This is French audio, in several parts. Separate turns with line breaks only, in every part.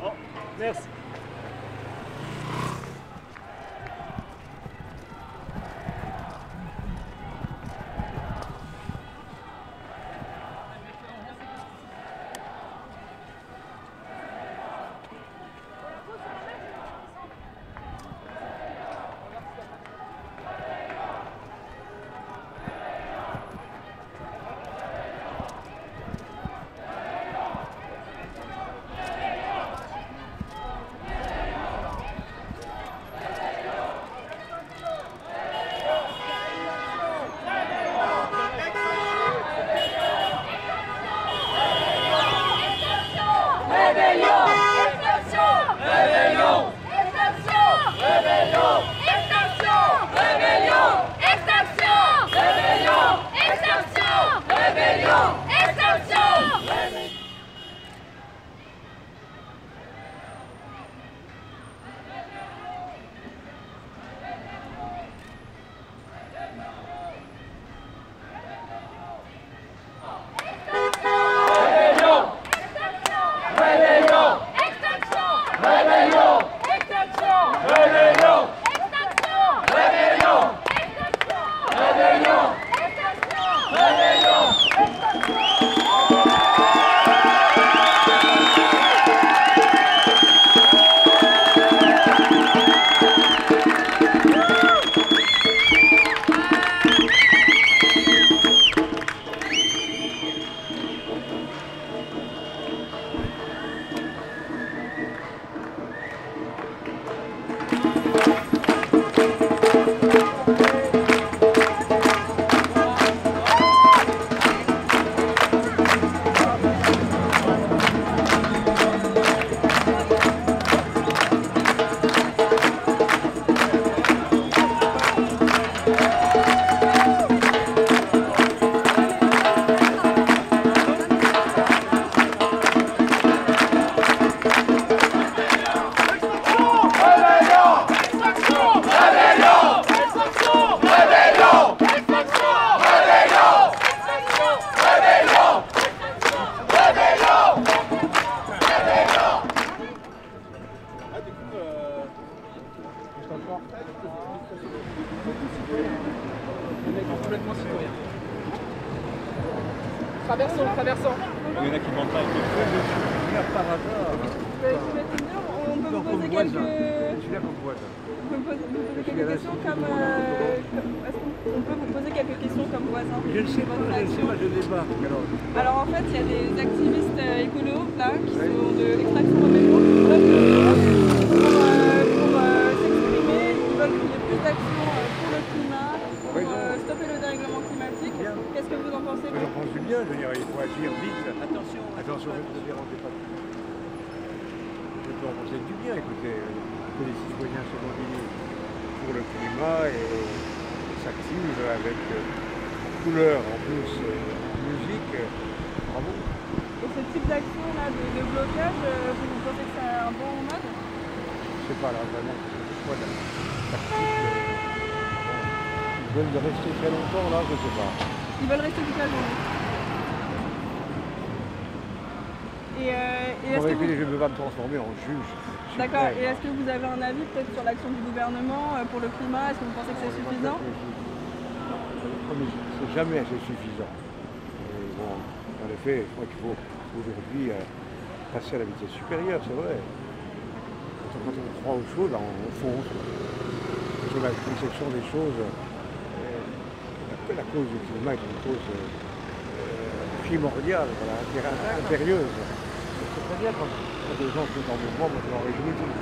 Bon, merci.
Complètement citoyen. Traversons.
Il y en a qui ne mentent pas.
Par hasard.
On peut vous poser quelques...
Je suis là comme voisin.
On peut vous poser quelques questions comme... Est-ce qu'on peut vous poser quelques questions comme voisin?
Je ne sais pas, je débarque.
Alors en fait, il y a des activistes écolos là qui sont de l'extraction de métaux pour s'exprimer. Ils veulent qu'il y ait plus d'action pour le climat, pour stopper le dérèglement climatique. Qu'est-ce que vous en pensez?
J'en pense du bien, je veux dire, il faut agir vite. Attention, ne dérangez pas. Je peux en penser du bien, écoutez, que les citoyens se mobilisent pour le climat et s'activent avec couleur en plus, musique. Bravo.
Et ce type d'action là de blocage, vous pensez que c'est un bon mode?
Je sais pas là vraiment, c'est quoi la tactique. Ils veulent rester très longtemps là, je sais pas.
Ils veulent rester toute la journée. Et est-ce que
je ne veux pas me transformer en juge.
D'accord. Et est-ce que vous avez un avis peut-être sur l'action du gouvernement pour le climat? Est-ce que vous pensez que c'est suffisant?
C'est jamais assez suffisant. Et bon, en effet, je crois qu'il faut aujourd'hui passer à la vitesse supérieure, c'est vrai. Quand on croit aux choses, on fonce. Sur la conception des choses, la cause du climat est une cause primordiale, voilà, impérieuse. C'est très bien quand des gens sont en mouvement, moi je m'en réjouis tout.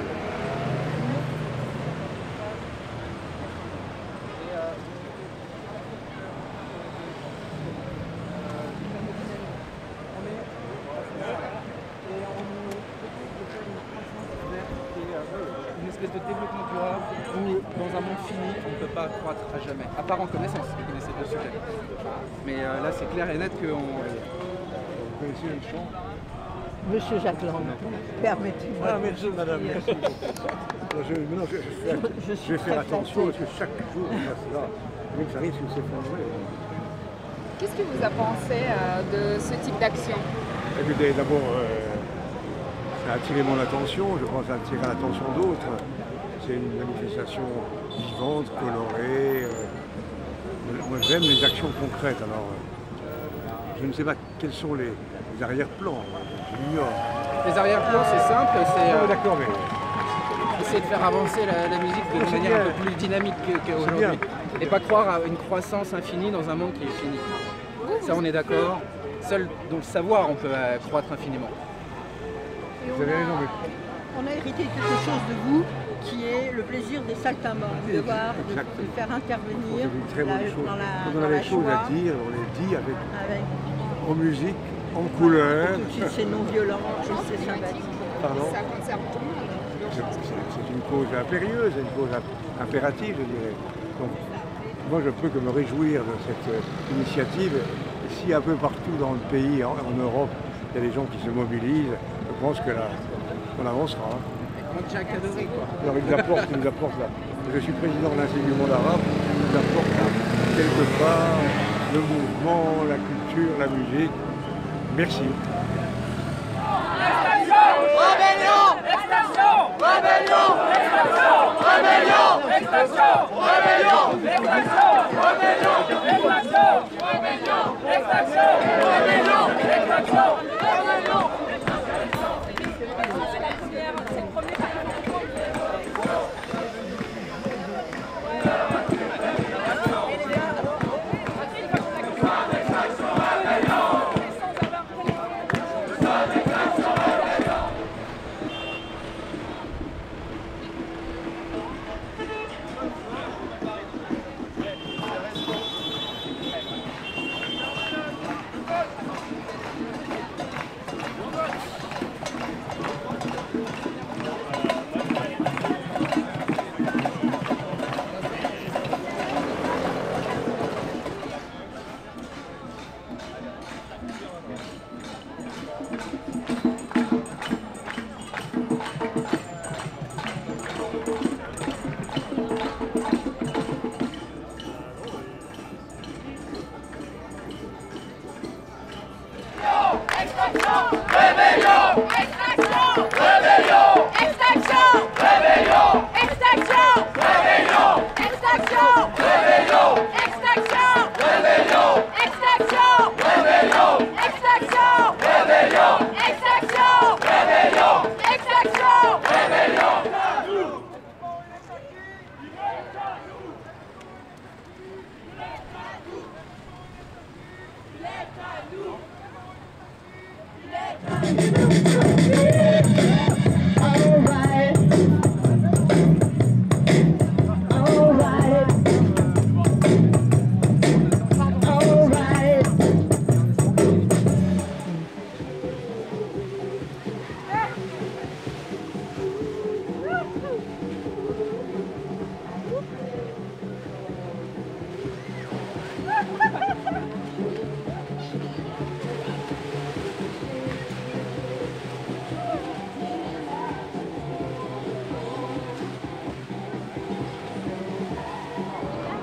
Une espèce de développement durable où, dans un monde fini, on ne peut pas croître à jamais, à part en connaissance, vous connaissez le sujet. Mais là, c'est clair et net qu'on...
Vous connaissez une chanson?
Monsieur Jacques Lang, permettez-moi.
Ah, merci madame, merci. Je vais faire attention parce que chaque jour, on passe là, donc ça risque de s'effondrer.
Qu'est-ce que vous avez pensé de ce type d'action?
Écoutez, d'abord, a attiré mon attention, je pense que ça a attiré l'attention d'autres. C'est une manifestation vivante, colorée. Moi j'aime les actions concrètes, alors je ne sais pas quels sont les arrière-plans, j'ignore.
Les arrière-plans, c'est simple, c'est
D'accord, mais
essayer de faire avancer la musique de manière un peu plus dynamique qu'aujourd'hui. Et pas croire à une croissance infinie dans un monde qui est fini. Ça, on est d'accord. Seul dans le savoir, on peut croître infiniment.
vous avez raison, mais
On a hérité quelque chose de vous qui est le plaisir des saltimbanques, de voir, de faire intervenir
c'est une très bonne chose.
dans la
Quand on a des choses
joie,
à dire, on les dit avec,
avec
en musique, en couleur.
tout de suite c'est non violent et c'est sympathique.
Pardon.
Ça concerne tout le monde.
C'est une cause impérieuse, une cause impérative, je dirais. Donc, moi, je peux que me réjouir de cette initiative. Et si un peu partout dans le pays, en Europe, il y a des gens qui se mobilisent, je pense que là, on avancera.
Comme Jack Adoré, quoi.
Alors, ils nous apportent là. Je suis président de l'Institut du monde arabe, ils nous apportent là, quelque part le mouvement, la culture, la musique. Merci.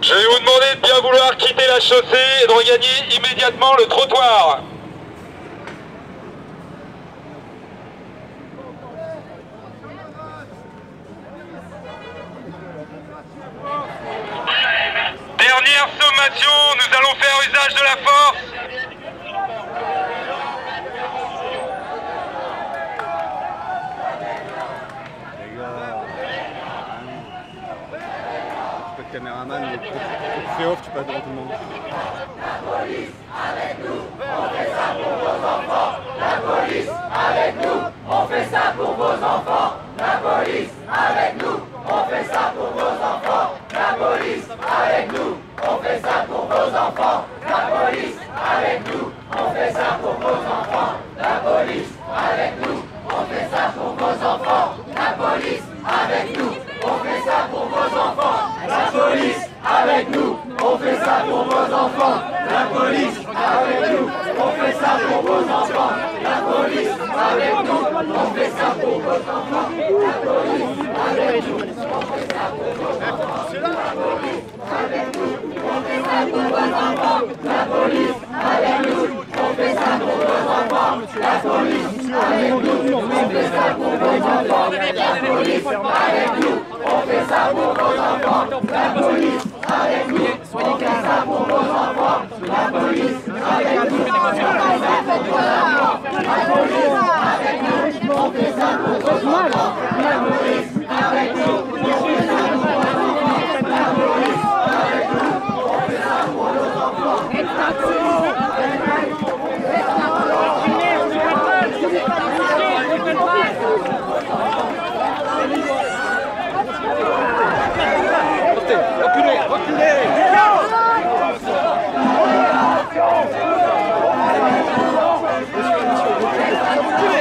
Je vais vous demander de bien vouloir quitter la chaussée et de regagner immédiatement le trottoir. Dernière sommation, nous allons faire usage de la force.
Caméraman, c'est off, tu passes devant tout le monde.
La police avec nous, on fait ça pour vos enfants. La police avec nous, on fait ça pour vos enfants. La police avec nous, on fait ça pour vos enfants. La police avec nous, on fait ça pour vos enfants. La police avec nous, on fait ça pour vos enfants. La police avec nous, on fait ça pour vos enfants. La police avec nous, on fait ça pour vos enfants. La police avec nous, on fait ça pour vos enfants. La police avec nous, on fait ça pour vos enfants. La police avec nous, on fait ça pour vos enfants. La police avec nous, on fait ça pour vos enfants. La police avec nous, on fait ça pour vos enfants. La police avec nous, on fait ça pour vos enfants. La police
Soyez calme.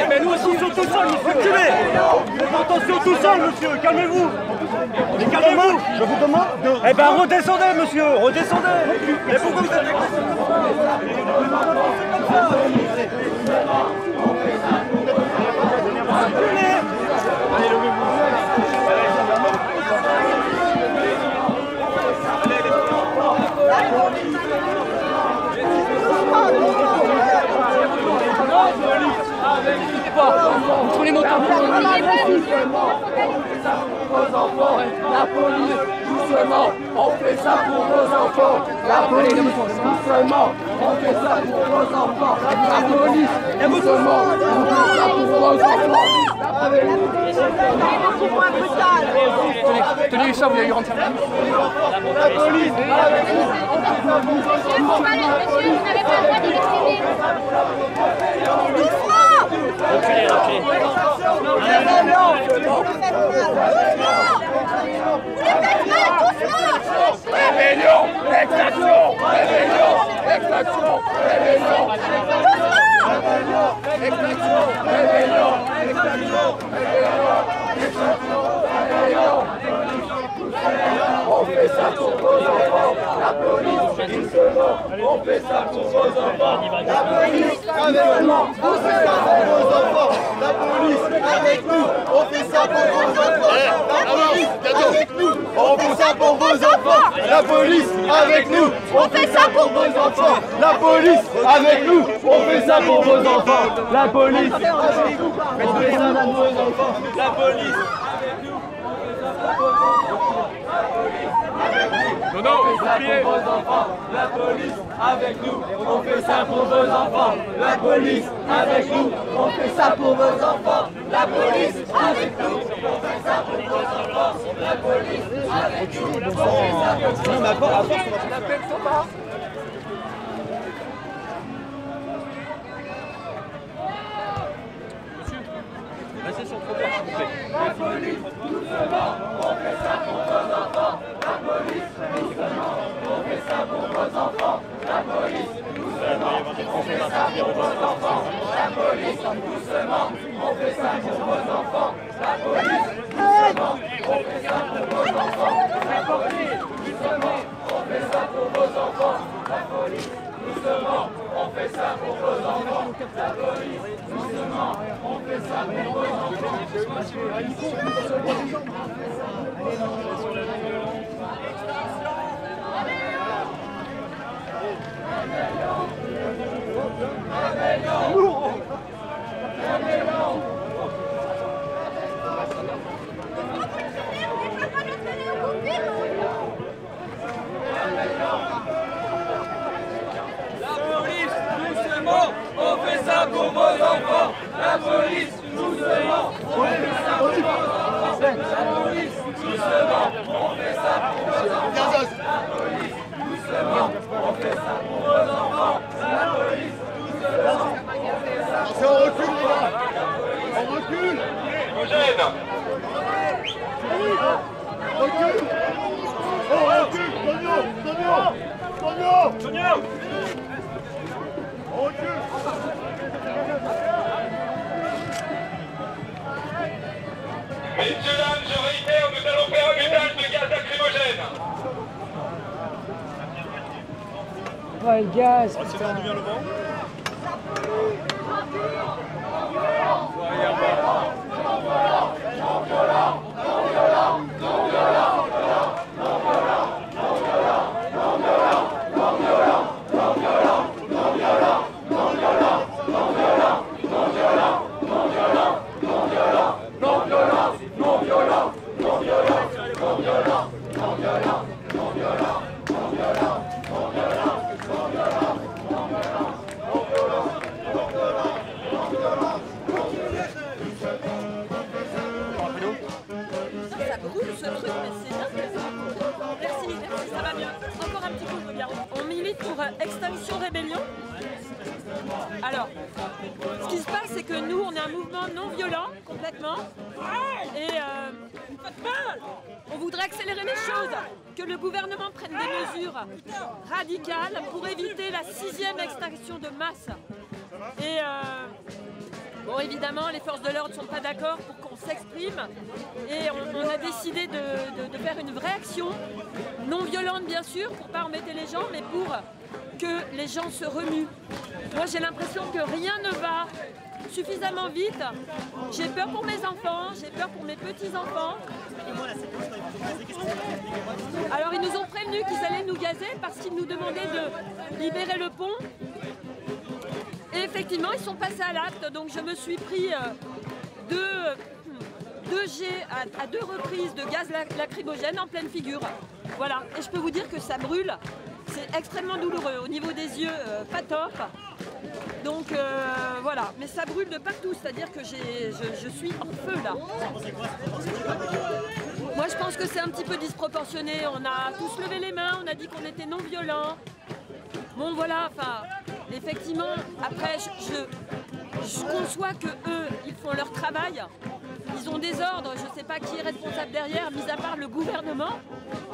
Mais nous aussi, ils sont tous seuls, monsieur. Reculez. Attention, tout seul, monsieur. Calmez-vous. Calmez-vous. Je vous demande de... Eh ben, redescendez, monsieur. Redescendez. Mais pourquoi vous êtes... Allez, levez-vous.
Entre les motards.
La police, doucement, on fait ça pour vos enfants. La police, doucement, on fait ça pour vos enfants. La police, doucement, on fait ça pour vos enfants.
Tenez ça, vous allez lui rendre service.
La police, rébellion, extraction, rébellion, extraction, rébellion, extraction, rébellion, extraction, rébellion. On fait ça pour vos enfants, la police, doucement, on fait ça pour vos enfants, la police, doucement, on fait ça pour vos enfants, la police, avec nous, on fait ça pour vos enfants, la police, avec nous, on fait ça pour vos enfants, la police, avec nous, on fait ça pour vos enfants, la police, avec nous, on fait ça pour vos enfants, la police, avec nous, on fait ça pour vos enfants, la police. Non, non, on fait ça pour vos enfants, la police avec nous, on fait ça pour vos enfants, la police avec nous, on fait ça pour vos enfants, la police avec nous, on fait ça pour vos enfants, la police avec nous, on fait ça pour vos enfants, la peine Thomas.
Restez sur le trottoir, s'il vous plaît.
La police, doucement, on fait ça pour vos enfants. La police, doucement, on fait ça pour vos enfants. La police, doucement, on fait ça pour vos enfants. La police, doucement, on fait ça pour vos enfants. La police, doucement, on fait ça pour vos enfants. La police, doucement, on fait ça pour vos enfants. La police, doucement, on fait ça pour vos enfants. La police, doucement, on fait ça pour vos enfants. On fait ça pour vos enfants. La police, doucement, on fait ça pour vos enfants. La police, doucement, on fait ça pour vos enfants. La police, doucement, on fait ça pour vos enfants. La police, doucement, on fait ça pour vos enfants. On recule, les gars. On recule.
Eugène.
Recule. On recule. Tonio. On recule.
Messieurs, dames, je réitère, nous allons faire un usage de gaz lacrymogène.
Ouais, le gaz.
C'est bon, d'où vient le vent?
Non violent.
Alors, ce qui se passe, c'est que nous, on est un mouvement non violent, complètement. Et on voudrait accélérer les choses, que le gouvernement prenne des mesures radicales pour éviter la 6e extinction de masse. Et bon, évidemment, les forces de l'ordre ne sont pas d'accord pour qu'on s'exprime. Et on a décidé de faire une vraie action, non violente bien sûr, pour ne pas embêter les gens, mais pour que les gens se remuent. Moi, j'ai l'impression que rien ne va suffisamment vite. J'ai peur pour mes enfants, j'ai peur pour mes petits-enfants. Alors, ils nous ont prévenus qu'ils allaient nous gazer parce qu'ils nous demandaient de libérer le pont. Et effectivement, ils sont passés à l'acte, donc je me suis pris 2 jets à 2 reprises de gaz lacrymogène en pleine figure. Voilà, et je peux vous dire que ça brûle, c'est extrêmement douloureux. Au niveau des yeux, pas top. Donc voilà, mais ça brûle de partout, c'est-à-dire que je suis en feu là. Moi je pense que c'est un petit peu disproportionné, on a tous levé les mains, on a dit qu'on était non violents. Bon voilà, enfin, effectivement, après je conçois que eux, ils font leur travail, ils ont des ordres, je ne sais pas qui est responsable derrière, mis à part le gouvernement.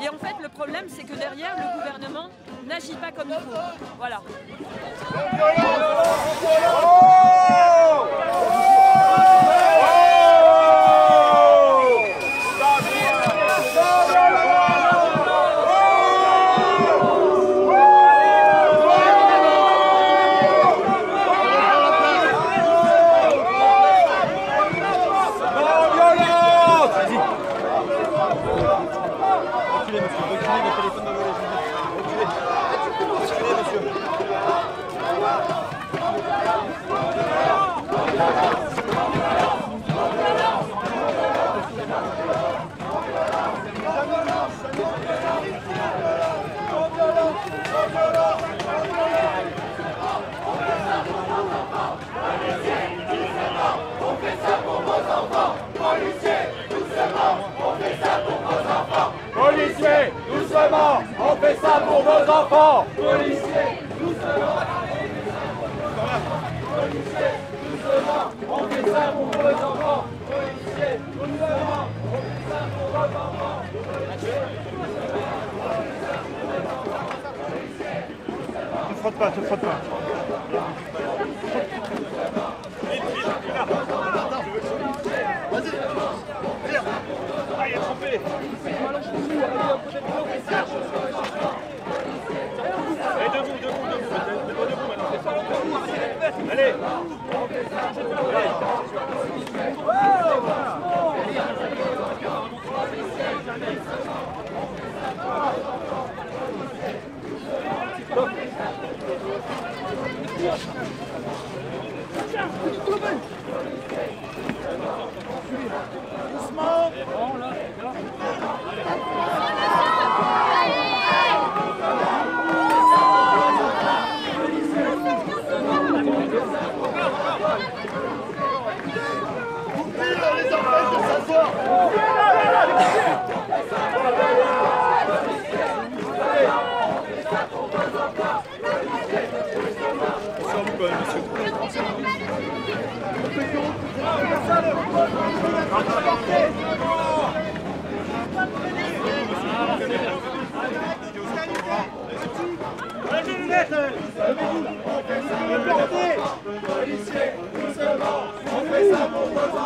Et en fait, le problème, c'est que derrière, le gouvernement n'agit pas comme il faut. Voilà.
Policiers, doucement, on fait ça pour vos enfants. Policiers, doucement. Policiers, doucement, on fait ça pour vos enfants. Policiers, doucement, on fait ça pour vos enfants.
Ne frotte pas, ne frotte pas.
Allez.
Doucement.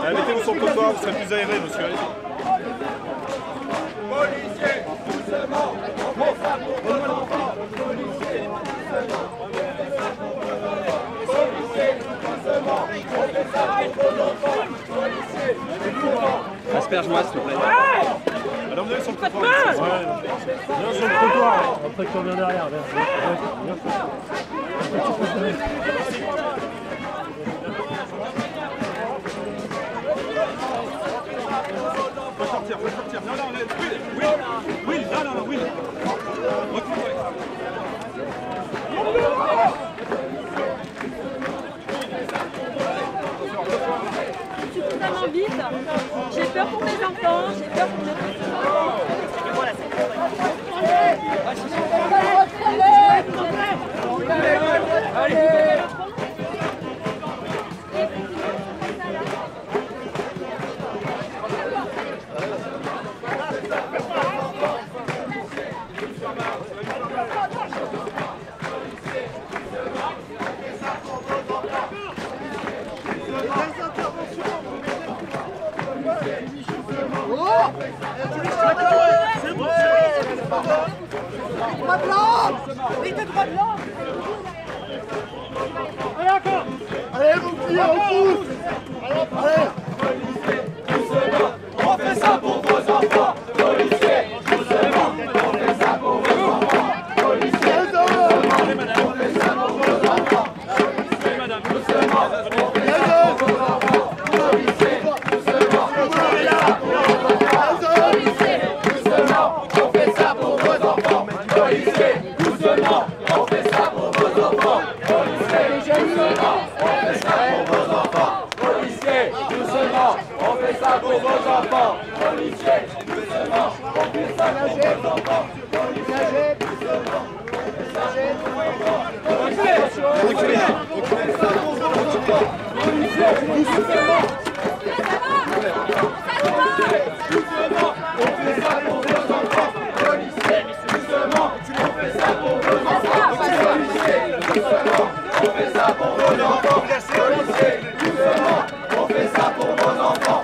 Mettez-vous sur le trottoir, vous serez plus aéré, monsieur. Allez-y.
Policiers, doucement, on fait ça pour vos enfants. Policiers, doucement, on fait ça pour vos enfants. Policiers, doucement.
Asperge-moi, s'il te plaît. Alors, vous allez sur le trottoir.
Viens sur le trottoir, après que tu reviens derrière.
Faut sortir, faut sortir. Non, non, Will, non, Will.
Suffisamment vite, j'ai peur pour mes enfants, j'ai peur pour mes petits-enfants.
Droit blanc. Vite, droit blanc.
Allez encore.
Allez, vous pliez, on pousse. Allez. On fait ça pour vos enfants, policiers. Doucement, on fait ça pour vos enfants, policiers. Doucement, on fait ça pour vos enfants, policiers. Doucement, on fait ça pour vos enfants, policiers. Doucement, on fait ça pour vos enfants, policiers. Doucement, on fait ça pour vos enfants, policiers. Doucement, on fait ça pour vos enfants, policiers. Doucement, on fait ça pour vos enfants, policiers.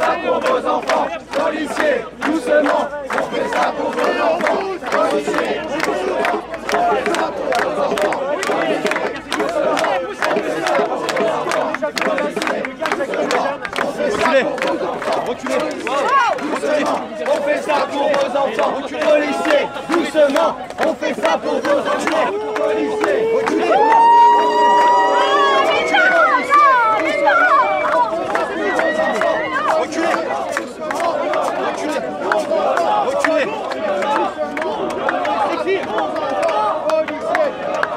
Doucement, on fait ça pour vos enfants, policiers. Doucement, on fait ça pour vos enfants, policiers.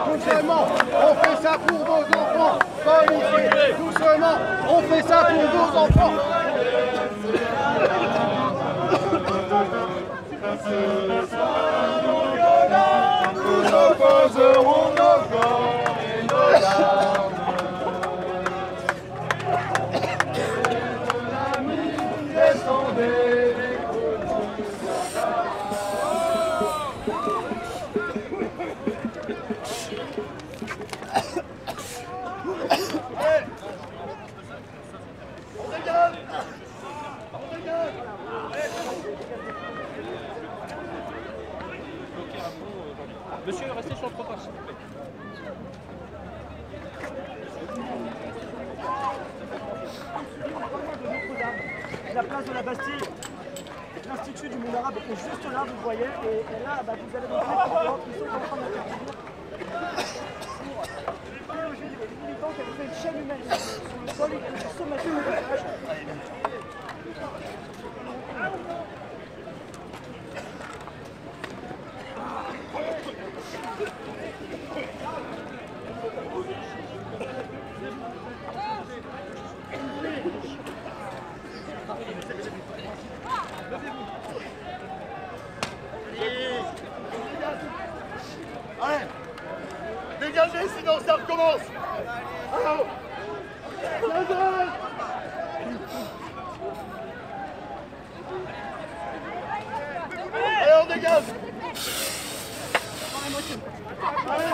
Doucement, on fait ça pour vos enfants, policiers. Doucement, on fait ça pour vos enfants. Nous opposerons nos corps et nos larmes. Descendez les
Monsieur, restez sur le trottoir, s'il vous plaît.
La place de la Bastille, l'Institut du monde arabe est juste là, vous voyez, et là, vous allez voir les gens qui sont en train d'intervenir pour déloger des militants qui avaient fait une chaîne humaine sur le sol et qui sont maintenant au village.
Allez, dégagez, sinon ça recommence. Alors, allez, on dégage. Allez.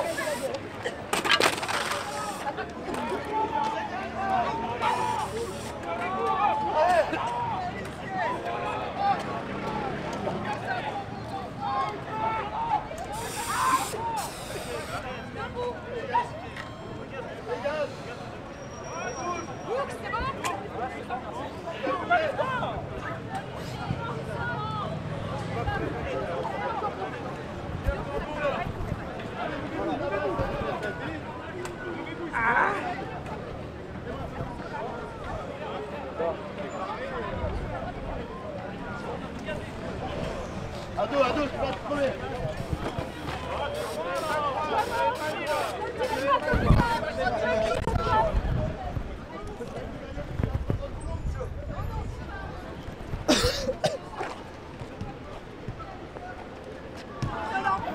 À dos, tu vas te crever.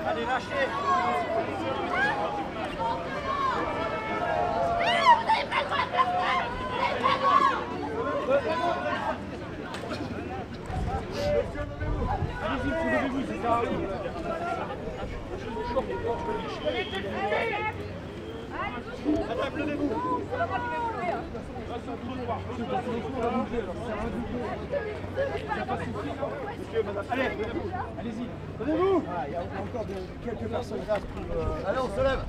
Allez, lâchez. Allez-y, soulevez-vous, c'est ça. Allez,
Madame, levez-vous. Allez, allez-y. Levez-vous. Il y a encore quelques personnes là. Allez, on se lève.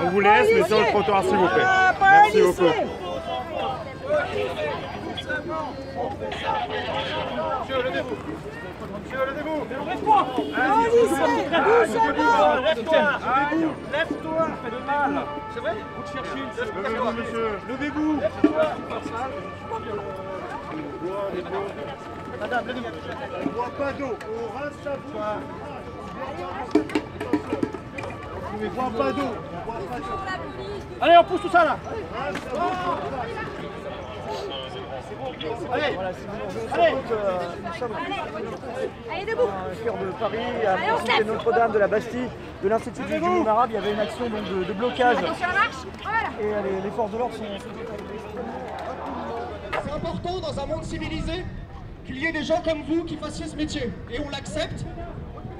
On vous laisse, mais sur le trottoir, s'il vous plaît. Merci beaucoup.
Monsieur, levez-vous. Monsieur, levez-vous.
Lève-toi.
Lève-toi, fais de mal. C'est vrai? Vous te cherchez.
Levez-vous, monsieur. Levez-vous.
Madame, levez-vous.
On ne boit pas d'eau. On reste à boire. On ne boit pas d'eau.
Allez, on pousse tout ça là. Allez, allez.
Nous sommes au cœur de Paris, à proximité de Notre-Dame, de la Bastille, de l'Institut du monde arabe. Il y avait une action donc, de blocage. Et les forces de l'ordre sont...
C'est important dans un monde civilisé qu'il y ait des gens comme vous qui fassiez ce métier. Et on l'accepte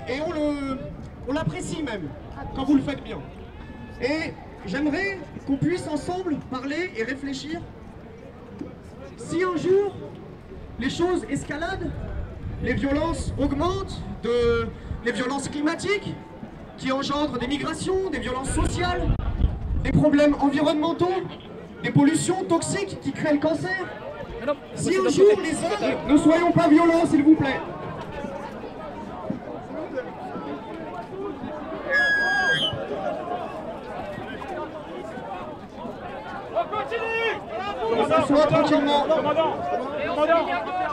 et on l'apprécie même quand vous le faites bien. Et j'aimerais qu'on puisse ensemble parler et réfléchir. Si un jour les choses escaladent, les violences augmentent, les violences climatiques qui engendrent des migrations, des violences sociales, des problèmes environnementaux, des pollutions toxiques qui créent le cancer. Si un jour les hommes, ne soyons pas violents s'il vous plaît.
On continue.
On s'assoit tranquillement.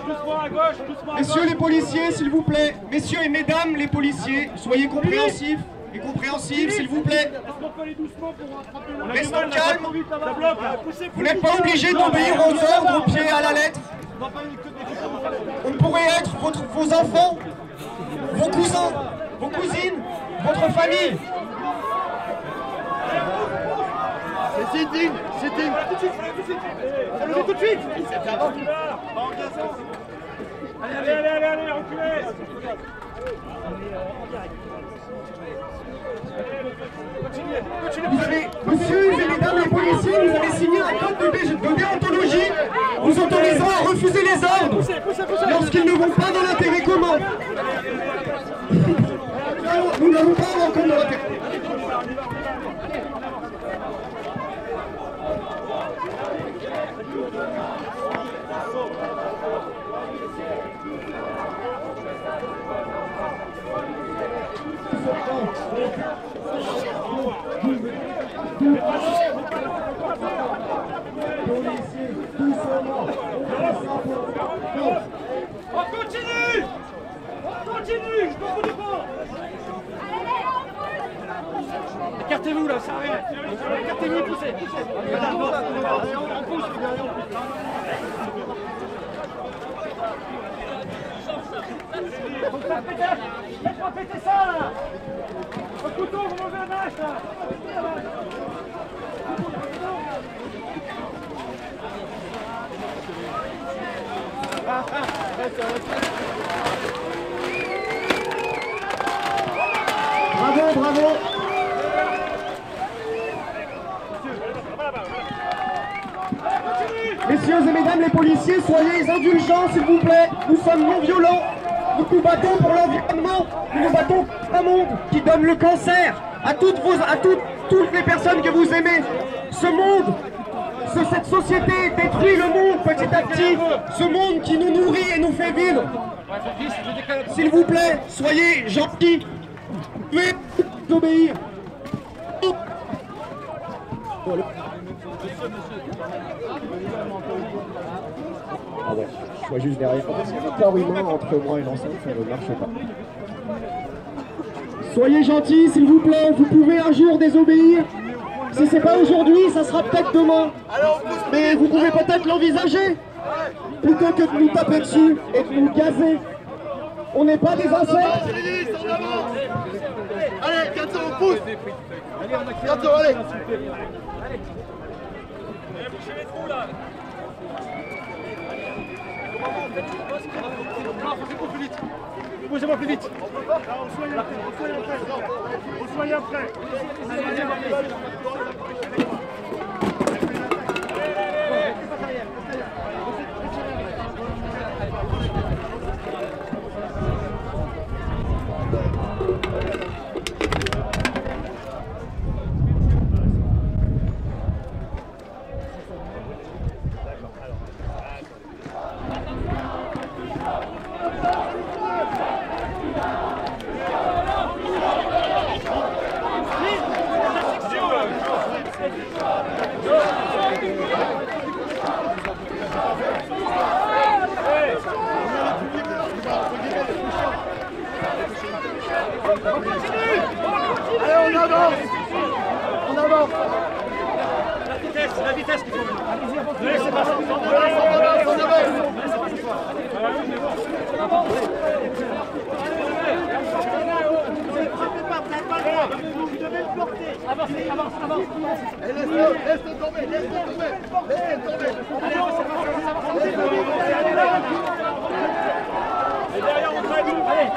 Doucement à gauche, doucement à gauche.
Messieurs les policiers, s'il vous plaît. Messieurs et mesdames les policiers, soyez compréhensifs et compréhensibles, s'il vous plaît. Restons calmes. Vous n'êtes pas obligés d'obéir aux ordres au pied à la lettre. On pourrait être vos enfants, vos cousins, vos cousines, votre famille.
C'est indigne, c'est indigne. Allez, tout de suite. Allez, reculez.
Vous avez, messieurs et mesdames les policiers, vous avez signé un code de déontologie vous autorisant à refuser les ordres lorsqu'ils ne vont pas dans l'intérêt commun. Nous n'allons pas en compte de l'intérêt.
On continue. On continue, je m'en fous pas. Écartez-vous là, ça arrive. Écartez-vous, poussez. On pousse. Laisse-moi péter ça là. Au couteau, vous m'enlevez un vache là.
Bravo, bravo. Messieurs et mesdames les policiers, soyez indulgents s'il vous plaît. Nous sommes non violents. Nous nous battons pour l'environnement. Nous nous battons pour un monde qui donne le cancer à toutes les personnes que vous aimez. Ce monde, cette société détruit le monde petit à petit. Ce monde qui nous nourrit et nous fait vivre. S'il vous plaît, soyez gentils. Vous pouvez obéir. Ah ouais, je vois juste derrière. Un corps humain entre moi et l'enceinte, ça ne marche pas. Soyez gentils, s'il vous plaît. Vous pouvez un jour désobéir. Si c'est pas aujourd'hui, ça sera peut-être demain. Mais vous pouvez peut-être l'envisager. Plutôt que de nous taper dessus et de nous gazer. On n'est pas des insectes.
Allez, 400, on pousse. 400, allez.
Bouchez les trous là.
Poussez-moi plus vite. On soigne après. Allez, on avance. On avance. La vitesse qu'il faut. Ne laissez pas ça. On avance. Vous devez le porter. Avancez, avance. Laisse-le tomber. Allez, avance. Et derrière, on traîne. Allez.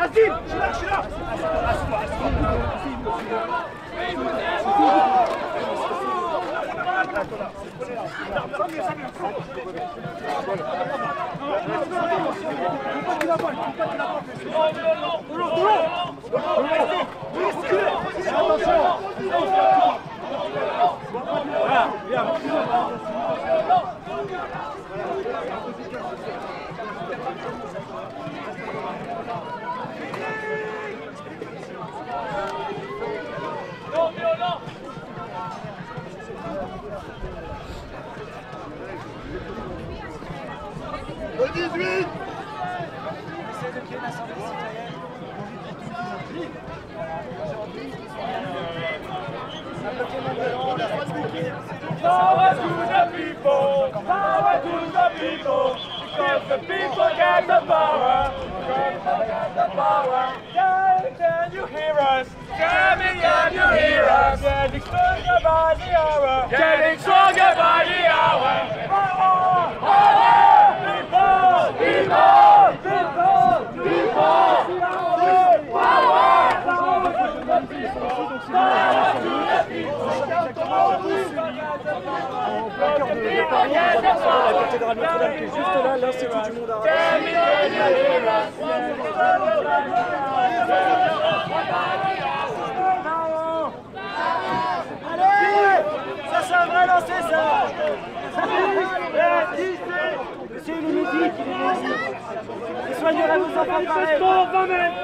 Asdine, je suis là. Le 18. Essaye de créer une assemblée citoyenne.
Power to the people! Power to the people! Because the people get the power! Get the power! Can you hear us? Can you hear us? Getting stronger by the hour! Getting stronger by the hour! Power! Power! People! People! People! People! Power! Power to the people! Power to the people!
En plein cœur de Paris, on va voir la cathédrale Notre-Dame qui est juste là, l'Institut du monde arabe. Allez, ça c'est un vrai lancer ça. monsieur, il est midi, et soignerez vos enfants pareil. 20 mètres.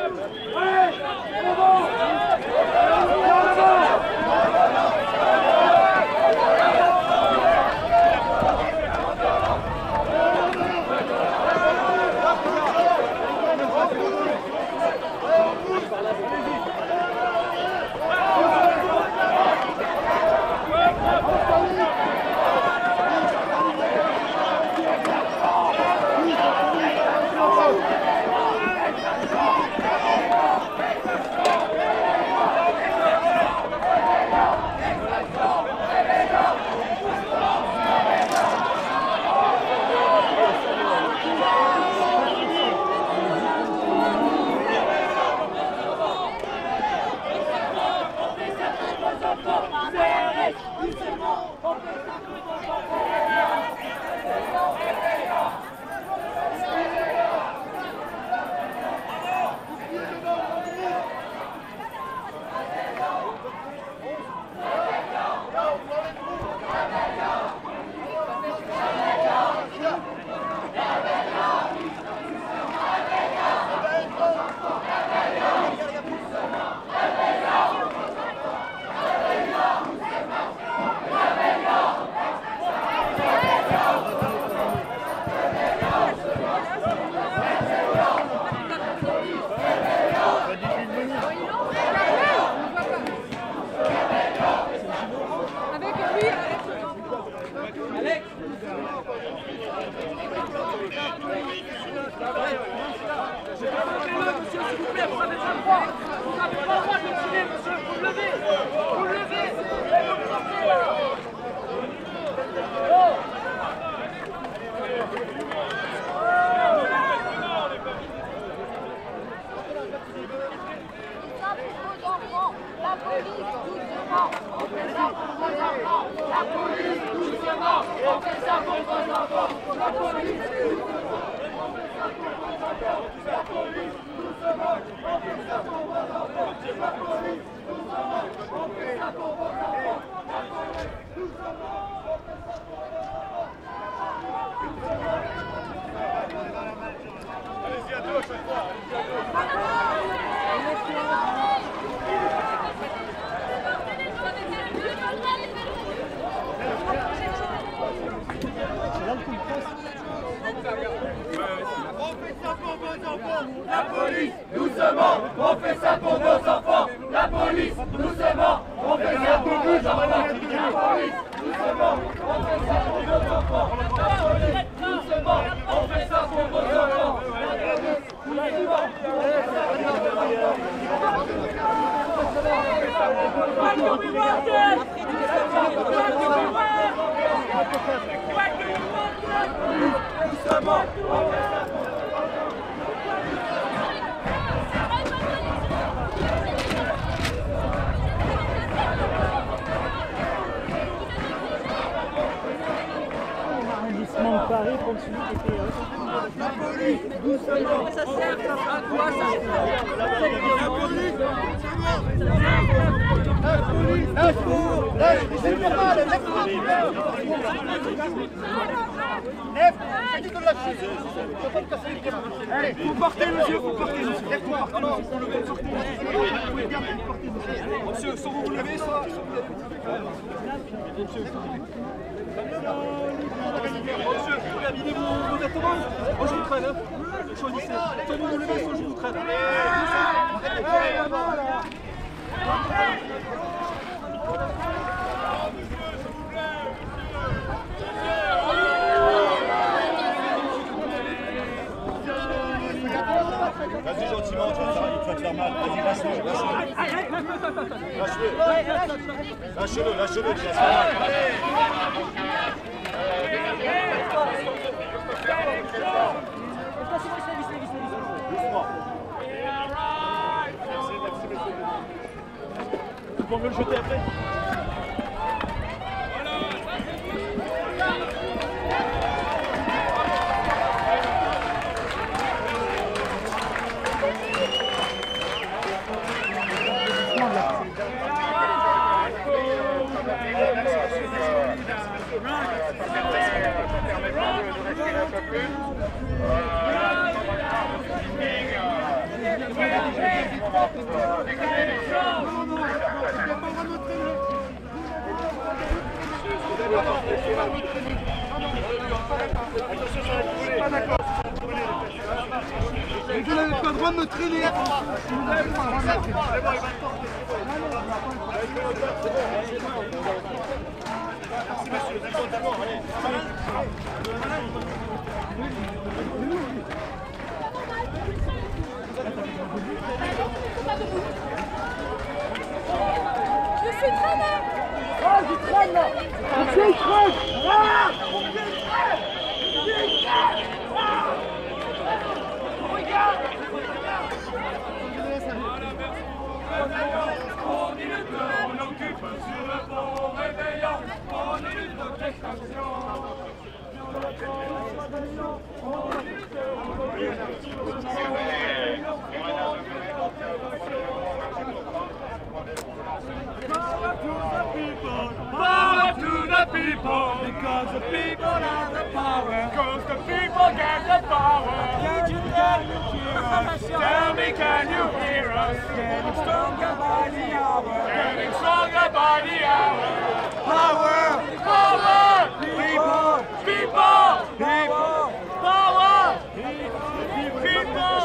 Allez, c'est bon.
La police, doucement, on fait ça pour vos enfants. La police, doucement, on fait ça pour vos enfants. La police, doucement, on fait ça pour vos enfants. La police, doucement, on fait ça pour vos enfants. Doucement,
Arrondissement de Paris contre celui qui était...
La police, doucement. Ça sert à quoi ça? La police,
Allez, vous portez monsieur, vous portez monsieur. Monsieur, soit vous vous levez, soit... Monsieur, vous habillez vos vêtements. Moi je vous traîne, hein. Choisissez. Soit vous vous levez, soit je vous traîne.
Vas-y gentiment, tu vas te faire mal. Vas-y, lâche-le. Lâche-le, lâche-le, tu vas te faire mal. Doucement.
On veut le jeter après.
un peu plus.
Pas d'accord. Mais vous n'avez pas le droit de me traîner. Vous n'avez pas le droit de me traîner. Merci monsieur, d'accord, allez.
Je suis traîné.
Oh, je traîne là. Je traîne. Ah,
Power to the people, because the people have the power. Because the people get the power. Can you hear us? Tell me, can you hear us? Getting stronger by the hour. Getting stronger by the hour. Power, power, people, people, people, power, people. Power to the people.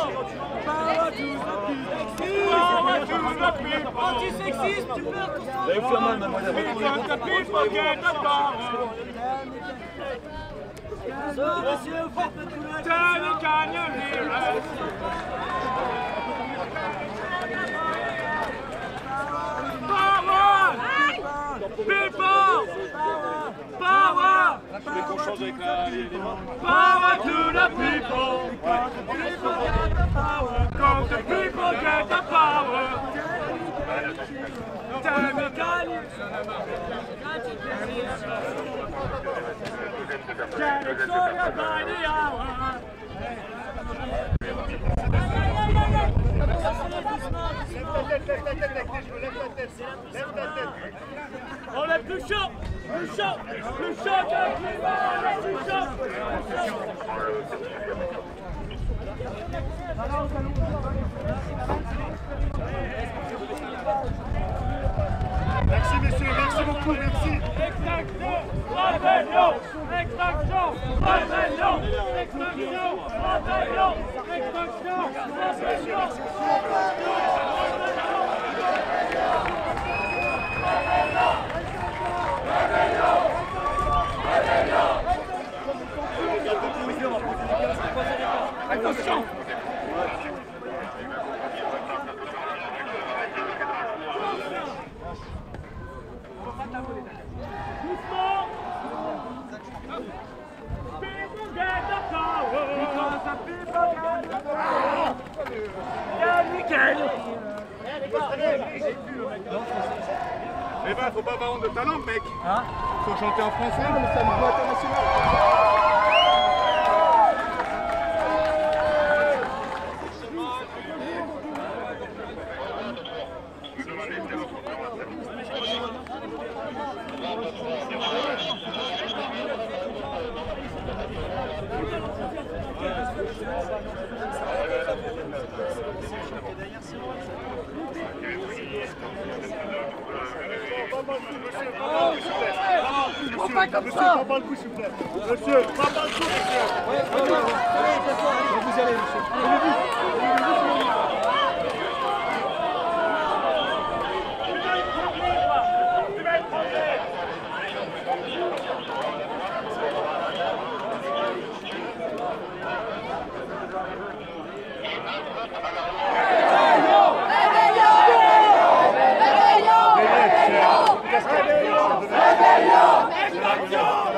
Power to the people. Anti-sexiste, tu peux because the people get the power. Tell me, can you hear us? Power! People! Power! Power to the people! Because the people get the power! Tell me, can you getting stronger by the hour. On est plus chaud, plus chaud, plus chaud que le climat, on est plus chaud,
Merci messieurs, merci beaucoup, merci.
Extraction, rébellion, extraction, rébellion, extraction, rébellion, extraction, rébellion. Attention. People get the power. Because the people get the power.
Eh ben, faut pas avoir honte de ta langue, mec. Hein? Faut chanter en français, mais c'est un niveau international. Monsieur, pas comme ça. Pas le coup, s'il vous plaît. Monsieur, pas le coup, monsieur. Vous y allez, monsieur.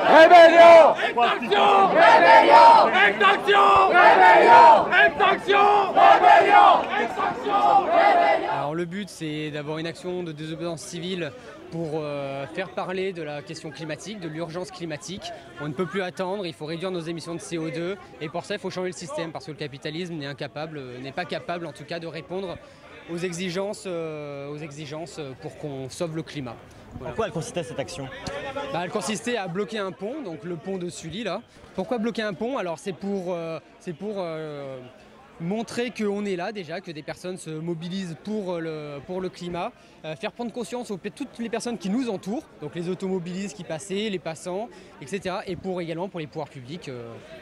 Rébellion! Extraction! Rébellion! Extraction! Rébellion! Extraction! Rébellion! Extraction! Rébellion!
Alors le but c'est d'avoir une action de désobéissance civile pour faire parler de la question climatique, de l'urgence climatique. On ne peut plus attendre, il faut réduire nos émissions de CO2 et pour ça il faut changer le système parce que le capitalisme n'est pas capable en tout cas de répondre aux exigences pour qu'on sauve le climat. Voilà.
En quoi elle consistait cette action?
Elle consistait à bloquer un pont, donc le pont de Sully là. Pourquoi bloquer un pont? Alors c'est pour montrer qu'on est là déjà, que des personnes se mobilisent pour le climat, faire prendre conscience auprès de toutes les personnes qui nous entourent, donc les automobilistes qui passaient, les passants, etc. Et également pour les pouvoirs publics,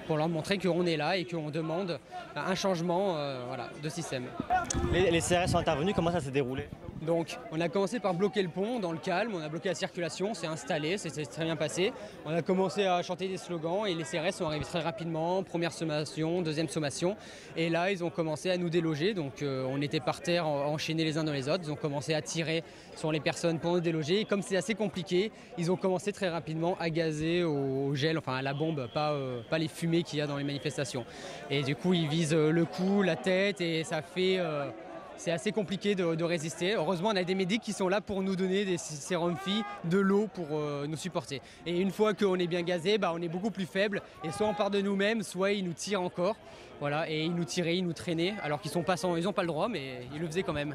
pour leur montrer qu'on est là et qu'on demande un changement de système.
Les CRS sont intervenus, comment ça s'est déroulé?
Donc on a commencé par bloquer le pont dans le calme, on a bloqué la circulation, c'est installé, c'est très bien passé. On a commencé à chanter des slogans et les CRS sont arrivés très rapidement, première sommation, deuxième sommation. Et là ils ont commencé à nous déloger, donc on était par terre enchaînés les uns dans les autres, ils ont commencé à tirer sur les personnes pour nous déloger. Et comme c'est assez compliqué, ils ont commencé très rapidement à gazer au gel, enfin à la bombe, pas les fumées qu'il y a dans les manifestations. Et du coup ils visent le cou, la tête et ça fait... c'est assez compliqué de résister. Heureusement, on a des médics qui sont là pour nous donner des sérums filles, de l'eau pour nous supporter. Et une fois qu'on est bien gazé, on est beaucoup plus faible. Et soit on part de nous-mêmes, soit ils nous tirent encore. Voilà, et ils nous tiraient, ils nous traînaient, alors qu'ils n'ont pas le droit, mais ils le faisaient quand même.